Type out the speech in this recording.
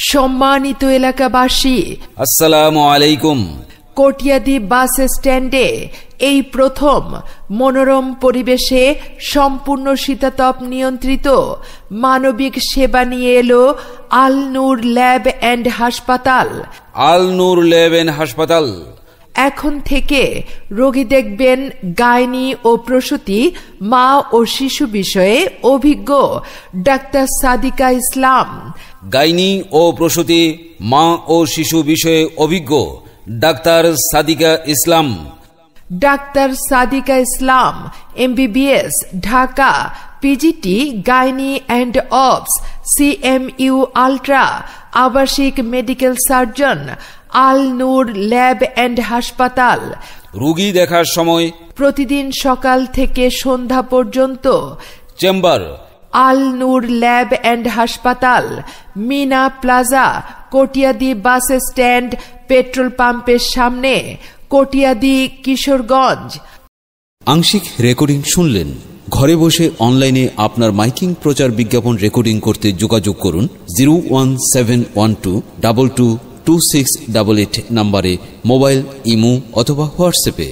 সম্মানিত এলাকাবাসী, আসসালামু আলাইকুম। কটিয়াদী বাস স্ট্যান্ডে এই প্রথম মনোরম পরিবেশে সম্পূর্ণ শীতাতপ নিয়ন্ত্রিত মানবিক সেবা নিয়ে এলো আল নূর ল্যাব অ্যান্ড হাসপাতাল। আল নূর ল্যাব অ্যান্ড হাসপাতাল এখন থেকে রোগী দেখবেন গাইনি ও প্রসূতি, মা ও শিশু বিষয়ে অভিজ্ঞ ডাক্তার সাদিকা ইসলাম। গাইনি ও প্রসূতি, মা ও শিশু বিষয়ে অভিজ্ঞ doctor Sadika Islam. Doctor Sadika Islam MBBS, Dhaka. PGT gynae and obs, CMU ultra. আবাসিক medical surgeon, Al Noor lab and হাসপাতাল। রোগী দেখার সময় প্রতিদিন সকাল থেকে সন্ধ্যা পর্যন্ত। Chamber Al Noor lab and হাসপাতাল, Mina plaza, Katiadi bus stand, petrol পাম্পের সামনে, কটিয়াদী, কিশোরগঞ্জ। আংশিক রেকর্ডিং শুনলেন। ঘরে বসে অনলাইনে আপনার মাইকিং প্রচার বিজ্ঞাপন রেকর্ডিং করতে যোগাযোগ করুন 01712222688 নম্বরে, মোবাইল, ইমো অথবা হোয়াটসঅ্যাপে।